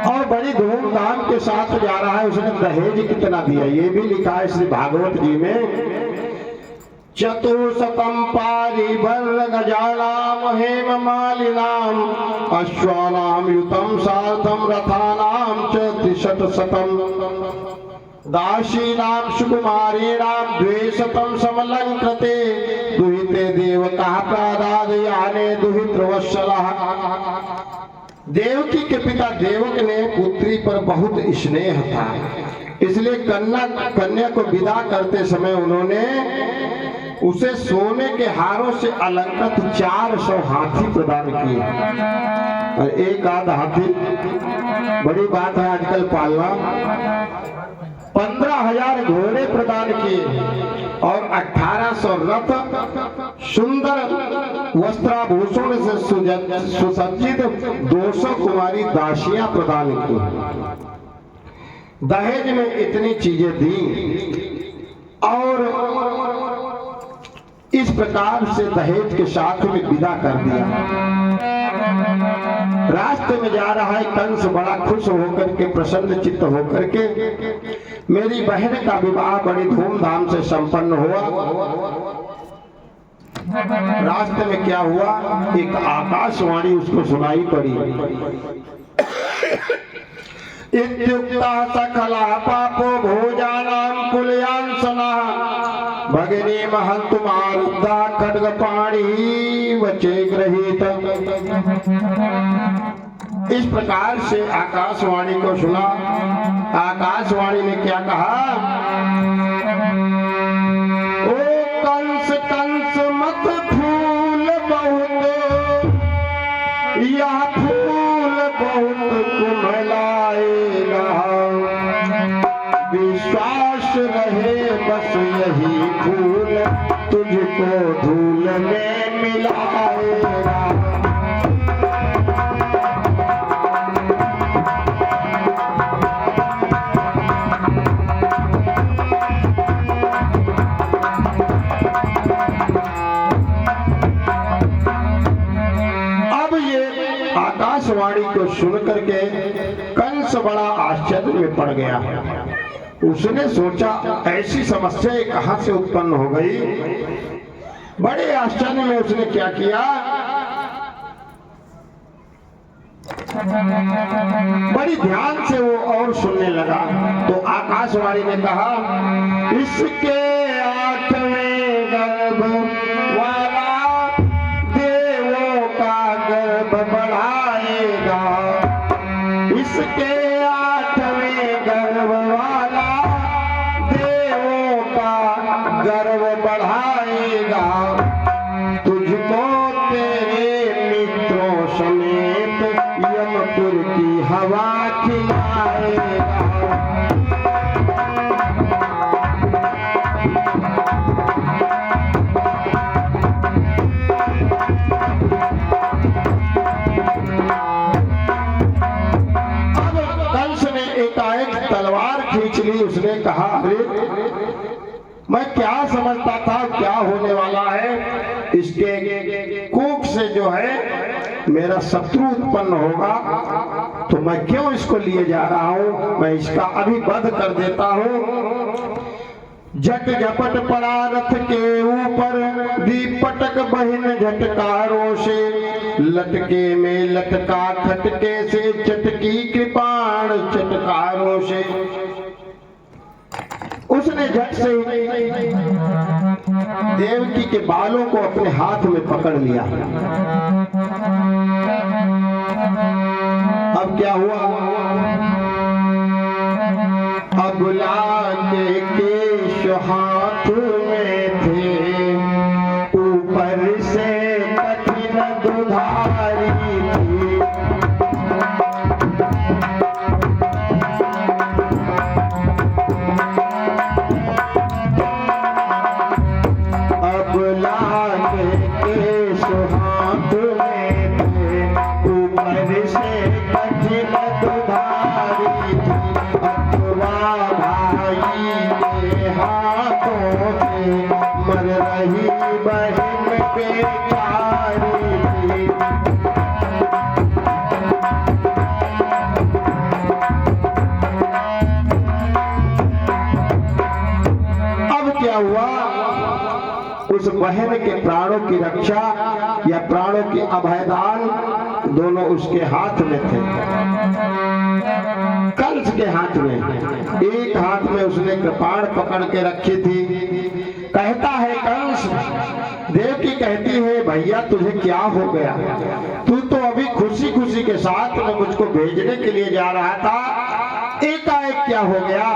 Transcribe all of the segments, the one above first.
और बड़ी धूमधाम के साथ जा रहा है। उसने दहेज कितना दिया ये भी लिखा है श्री भागवत जी में। चतुशतम पारिभर गजानाम हेम मालिनाम अश्वानाम युतम सार्थम रथानाम च त्रिशतशतम दासीनाम सुकुमारीणाम द्विशतम समलंकृते दुहिते देवता प्रादादयाने दुहित्रवत्सलः। देवकी के पिता देवक ने पुत्री पर बहुत स्नेह था, इसलिए कन्या को विदा करते समय उन्होंने उसे सोने के हारों से अलंकृत 400 हाथी प्रदान किए। और एक आध हाथी बड़ी बात है आजकल पालना। 15,000 घोड़े प्रदान किए और 1800 रथ सुंदर वस्त्राभूषण से सुसज्जित 200 कुमारी दासियां प्रदान की। दहेज में इतनी चीजें दी और इस प्रकार से दहेज के साथ में विदा कर दिया। रास्ते में जा रहा है कंस बड़ा खुश होकर के प्रसन्न चित्त होकर के मेरी बहन का विवाह बड़ी धूमधाम से संपन्न हुआ। रास्ते में क्या हुआ, एक आकाशवाणी उसको सुनाई पड़ी। इत्युक्ता सकला पापो भोजानां कुलयांसनः भगिनी महंतुमारुद्धा खड्गपाणी वचे गृहीत। इस प्रकार से आकाशवाणी को सुना। आकाशवाणी ने क्या कहा, ओ कंस कंस मत फूल बहुत, यह फूल बहुत कुमलाएगा। विश्वास रहे बस यही फूल तुझको धूल में मिलाएगा। आकाशवाणी को सुनकर के कंस बड़ा आश्चर्य में पड़ गया। उसने सोचा ऐसी समस्या कहां से उत्पन्न हो गई। बड़े आश्चर्य में उसने क्या किया, बड़ी ध्यान से वो और सुनने लगा। तो आकाशवाणी ने कहा, इसके 8वें गर्भ वाला देवों का गर्भ बढ़ाएगा। इसके 8वें गर्भ वाला देवों का गर्भ बढ़ाएगा। तुझको तेरे मित्रों समेत यमपुर की हवा खिलाएगा। तलवार खींच ली। उसने कहा, अरे मैं क्या समझता था क्या होने वाला है। इसके कोख से जो है मेरा शत्रु उत्पन्न होगा, तो मैं क्यों इसको लिए जा रहा हूं। मैं इसका अभी वध कर देता हूं। झट झपट पड़ा रथ के ऊपर, दीपटक बहिन झटकारों से। लटके में लटका खटके से, चटकी कृपाण चटकारों से। उसने झट से देवकी के बालों को अपने हाथ में पकड़ लिया। अब क्या हुआ, अबला के केश हाथ में थे, ऊपर से कठिन दुधारी थी। अबला के केश हाथ में थे, ऊपर से कठिन दुधारी थी। भाई के हाथों से मर रही बहन बेचारी थी। बहन के प्राणों की रक्षा या प्राणों की अभयदान दोनों उसके हाथ में थे। कंस के हाथ में, एक हाथ में उसने कृपाण पकड़ के रखी थी। कहता है कंस, देवकी कहती है भैया तुझे क्या हो गया, तू तो अभी खुशी खुशी के साथ में मुझको भेजने के लिए जा रहा था, एकाएक क्या हो गया।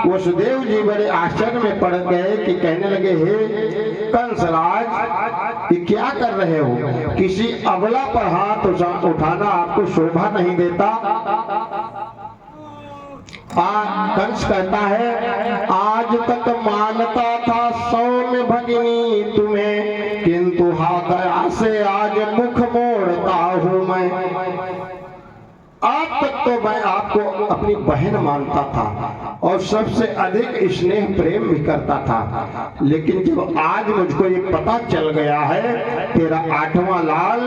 वसुदेव जी बड़े आश्चर्य में पड़ गए कि कहने लगे, हे कंसराज ये क्या कर रहे हो, किसी अबला पर हाथ उठाना आपको शोभा नहीं देता। कंस कहता है, आज तक मानता था सौम्य भगिनी तुम्हें, किंतु हाँ दया से आज मुख मोड़ता हूँ मैं। आज तक तो मैं आपको अपनी बहन मानता था और सबसे अधिक स्नेह प्रेम भी करता था, लेकिन जब आज मुझको ये पता चल गया है तेरा 8वां लाल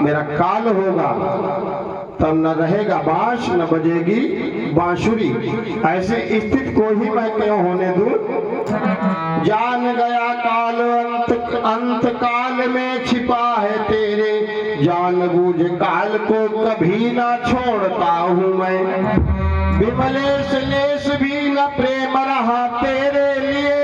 मेरा काल होगा, तब न रहेगा बांस न बजेगी बांसुरी। ऐसी स्थिति को ही मैं क्यों होने दूं। जान गया काल अंत काल में छिपा है तेरे, जानबूझ काल को कभी ना छोड़ता हूँ मैं। विमलेश लेश भी न प्रेम रहा तेरे लिए,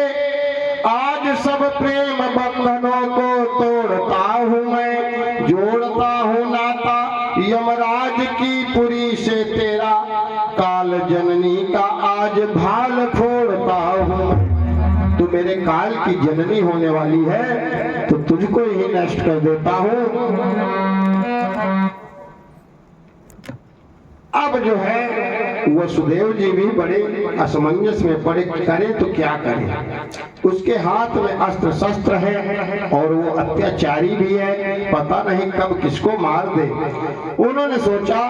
आज सब प्रेम बंधनों को तोड़ता हूँ मैं। जोड़ता हूँ नाता यमराज की पुरी से तेरा, काल जननी का आज भाल फोड़ता हूँ। तू मेरे काल की जननी होने वाली है तो तुझको ही नष्ट कर देता हूँ। अब जो है वसुदेव जी भी बड़े असमंजस में पड़े, करें तो क्या करें। उसके हाथ में अस्त्र शस्त्र है और वो अत्याचारी भी है, पता नहीं कब किसको मार दे। उन्होंने सोचा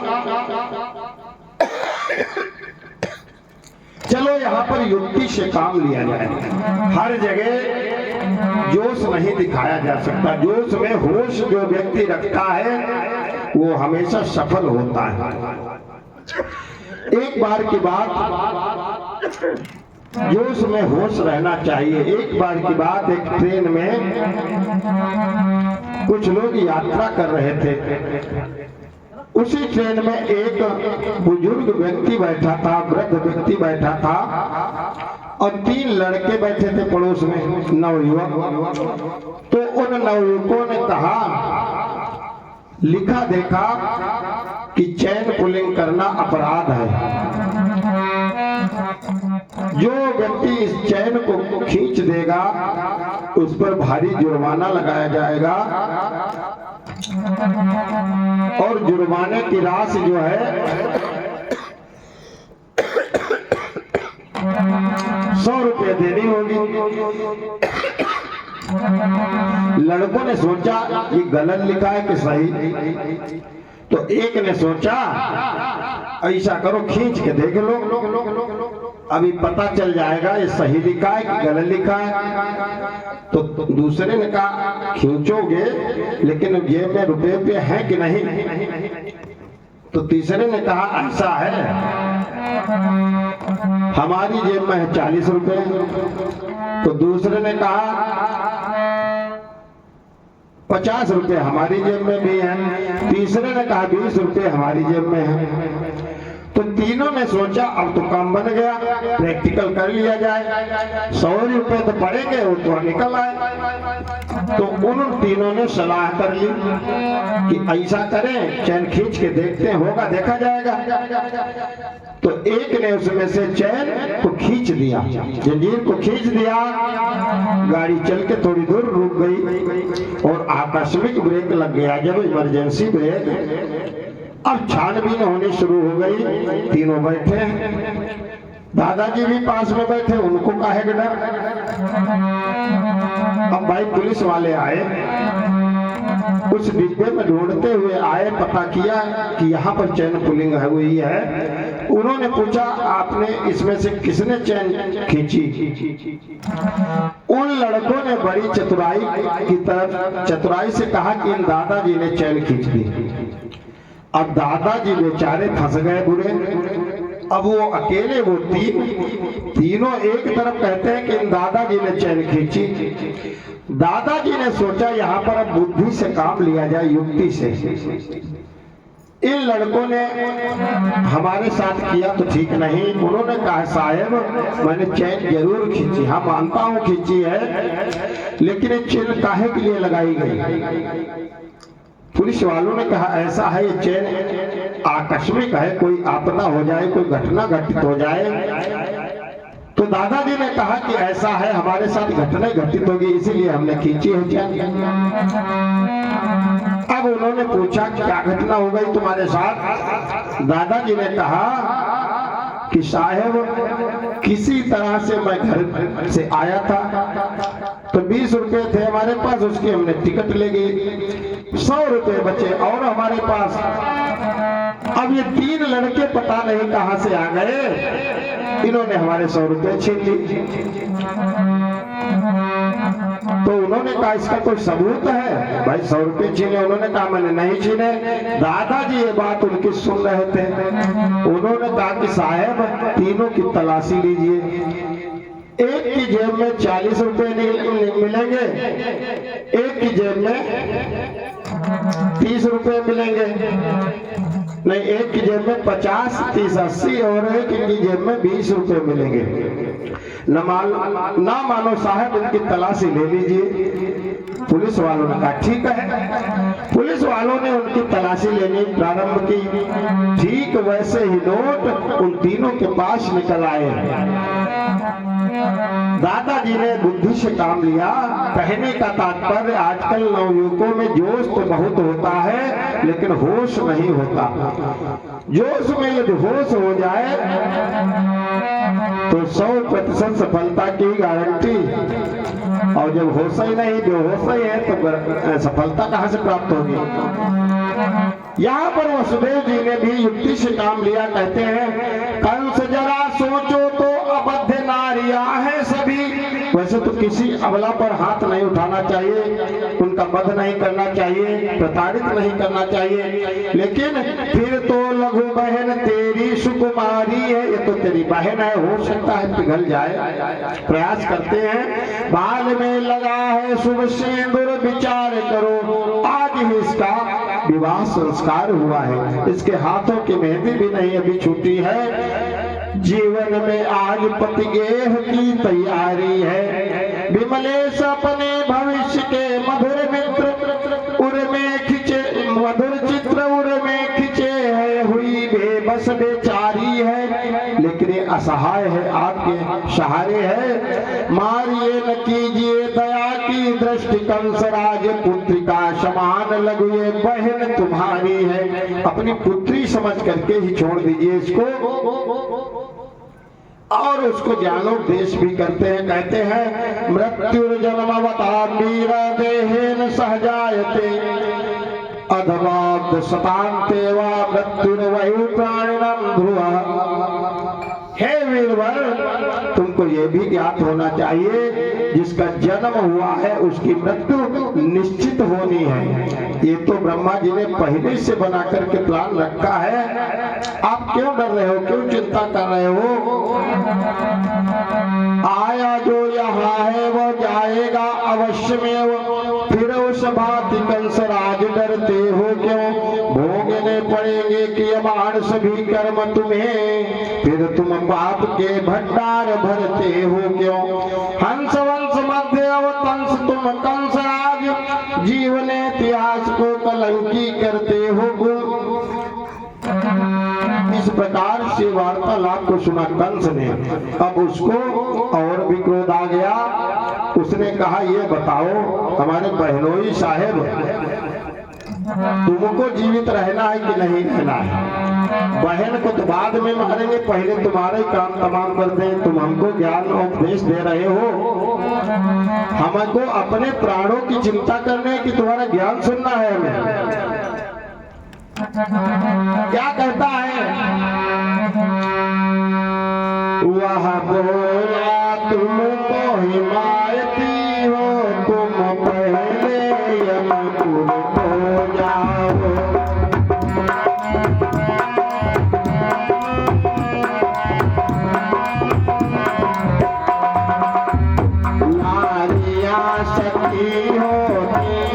चलो यहाँ पर युक्ति से काम लिया जाए। हर जगह जोश नहीं दिखाया जा सकता, जोश में होश जो व्यक्ति रखता है वो हमेशा सफल होता है। एक बार की बात, जोश में होश रहना चाहिए। एक बार की बात, एक ट्रेन में कुछ लोग यात्रा कर रहे थे। उसी ट्रेन में एक बुजुर्ग व्यक्ति बैठा था, वृद्ध व्यक्ति बैठा था और 3 लड़के बैठे थे पड़ोस में, नवयुवक। तो उन नवयुवकों ने कहा, लिखा देखा कि चैन पुलिंग करना अपराध है, जो व्यक्ति इस चैन को खींच देगा उस पर भारी जुर्माना लगाया जाएगा और जुर्माने की राशि जो है 100 रुपये देनी होगी। लड़कों ने सोचा ये गलत लिखा है कि सही, तो एक ने सोचा ऐसा करो खींच के देख लो, अभी पता चल जाएगा ये सही लिखा है कि गलत लिखा है। तो दूसरे ने कहा खींचोगे लेकिन जेब में रुपए है कि नहीं। तो तीसरे ने कहा ऐसा है, हमारी जेब में है 40 रुपए। तो दूसरे ने कहा 50 रुपए हमारी जेब में भी है। तीसरे ने कहा 20 रुपए हमारी जेब में है। तो तीनों ने सोचा अब तो काम बन गया, प्रैक्टिकल कर लिया जाए, 100 रुपए तो पड़ेंगे, वो तो निकल आए। तो उन तीनों ने सलाह कर ली कि ऐसा करें, चैन खींच के देखते हैं, होगा देखा जाएगा। तो एक ने उसमें से चैन को खींच दिया, जंजीर को खींच दिया। गाड़ी चल के थोड़ी दूर रुक गई और आकस्मिक ब्रेक लग गया। जब इमरजेंसी ब्रेक, अब छानबीन होनी शुरू हो गई। तीनों बैठे, दादाजी भी पास में बैठे, उनको काहे का डर। अब भाई पुलिस वाले आए, उस डिब्बे में ढूंढते हुए आए, पता किया कि यहाँ पर चैन पुलिंग हुई है। उन्होंने पूछा आपने इसमें से किसने चैन खींची। उन लड़कों ने बड़ी चतुराई से कहा कि इन दादाजी ने चैन खींच दी। अब दादाजी बेचारे फंस गए बुरे, अब वो अकेले वो तीनों एक तरफ कहते हैं कि दादाजी ने चैन खींची। दादाजी ने सोचा यहाँ पर अब बुद्धि से काम लिया जाए, युक्ति से। इन लड़कों ने हमारे साथ किया तो ठीक नहीं। उन्होंने कहा साहब मैंने चैन जरूर खींची, हाँ मानता हूँ खींची है, लेकिन ये चैन काहे के लिए लगाई गई? पुलिस वालों ने कहा ऐसा है ये चैन आकस्मिक है, कोई आपदा हो जाए, कोई घटना घटित हो जाए। तो दादाजी ने कहा कि ऐसा है हमारे साथ घटना घटित होगी, इसीलिए हमने खींची है चैन। अब उन्होंने पूछा क्या घटना हो गई तुम्हारे साथ? दादाजी ने कहा कि साहब किसी तरह से मैं घर से आया था तो 20 रुपए थे हमारे पास, उसकी हमने टिकट ले गई, 100 रुपए बचे और हमारे पास। अब ये 3 लड़के पता नहीं कहां से आ गए, इन्होंने हमारे 100 रुपए छीन ली। तो उन्होंने कहा इसका कोई सबूत है? भाई 100 रुपए छीने? उन्होंने कहा मैंने नहीं छीने। दादाजी ये बात उनकी सुन रहे थे। उन्होंने कहा कि साहब तीनों की तलाशी लीजिए, एक की जेब में 40 रुपए मिलेंगे, एक की जेब में 30 रुपए मिलेंगे, नहीं एक की जेब में 50, 30, 80 और एक की जेब में 20 रुपए मिलेंगे। ना मानो साहब इनकी तलाशी ले लीजिए। पुलिस वालों ने कहा ठीक है। पुलिस वालों ने उनकी तलाशी लेनी प्रारंभ की। ठीक वैसे ही नोट उन तीनों के पास निकल आए। दादाजी ने बुद्धि से काम लिया। कहने का तात्पर्य आजकल नवयुवकों में जोश तो बहुत होता है लेकिन होश नहीं होता। जोश में यदि होश हो जाए तो 100% सफलता की गारंटी, और जब होश ही नहीं, बेहोश ही है तो सफलता कहां से प्राप्त होगी? यहाँ पर वसुदेव जी ने भी युक्ति से काम लिया। कहते हैं कंस जरा सोचो तो अबद्ध नारियां हैं सभी। वैसे तो किसी अबला पर हाथ नहीं उठाना चाहिए, उनका वध नहीं करना चाहिए, प्रताड़ित नहीं करना चाहिए, लेकिन फिर तो लघु बहन तेरी सुकुमारी है, ये तो तेरी बहन है, हो सकता है पिघल जाए। प्रयास करते हैं, बाल में लगा है शुभ सिंदूर, विचार करो आज ही इसका विवाह संस्कार हुआ है, इसके हाथों की मेहंदी भी नहीं अभी छूटी है। जीवन में आज पतिगेह की तैयारी है, विमलेश अपने भविष्य के मधुर मित्र उर में खिंचे, मधुर चित्र उर में खिंचे है, हुई बेबस बेचारी है, लेकिन ये असहाय है, आपके सहारे है। मारिए न कीजिए दया की दृष्टि, कंसराज पुत्री का समान लघु ये बहन तुम्हारी है। अपनी पुत्री समझ करके ही छोड़ दीजिए इसको। और उसको ज्ञानोपदेश भी करते हैं। कहते हैं मृत्युर्जन्मवतां वीर देहेन सहजायते, अधवाब्द शतान्ते वा मृत्युर्वयु प्राणिनां ध्रुवः। हे वीरवर, तुमको ये भी ज्ञात होना चाहिए जिसका जन्म हुआ है उसकी मृत्यु निश्चित होनी है। ये तो ब्रह्मा जी ने पहले से बना करके प्लान रखा है। आप क्यों डर रहे हो, क्यों चिंता कर रहे हो? आया जो यहाँ है वो जाएगा अवश्य में, फिर उस भांति कंसराज डरते हो क्यों? भोगने पड़ेंगे कियमाण सभी कर्म तुम्हें, फिर तुम पाप के भंडार भरते हो क्यों? हंस वंश मध्य अवतंस तुम कंसराज, जीवन इतिहास को कलंकी करते हो गुम। इस प्रकार से वार्तालाप को सुना कंस ने। अब उसको और भी क्रोध आ गया। उसने कहा ये बताओ हमारे बहनोई साहेब, तुमको जीवित रहना है कि नहीं रहना है? बहन को तो बाद में मारेंगे, पहले तुम्हारे काम तमाम कर दें। तुम हमको ज्ञान उपदेश दे रहे हो, हमको अपने प्राणों की चिंता करने की तुम्हारा ज्ञान सुनना है हमें। क्या कहता है? वह बोला तुमको हिमायती हो, तुम पहले यमपुर को जाओ।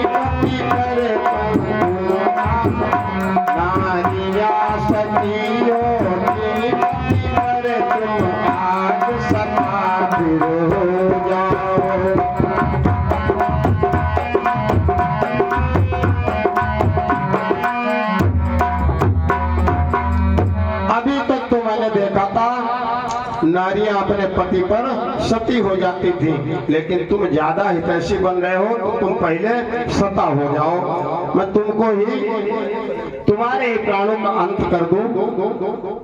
करे नारिया सतियों की करे तुम आज समाधि हो जाओ। अभी तक तो मैंने देखा था नारियां अपने पति पर सती हो जाती थी, लेकिन तुम ज्यादा हितैषी बन रहे हो तो तुम पहले सता हो जाओ, मैं तुमको ही तुम्हारे ही प्राणों का अंत कर दूं।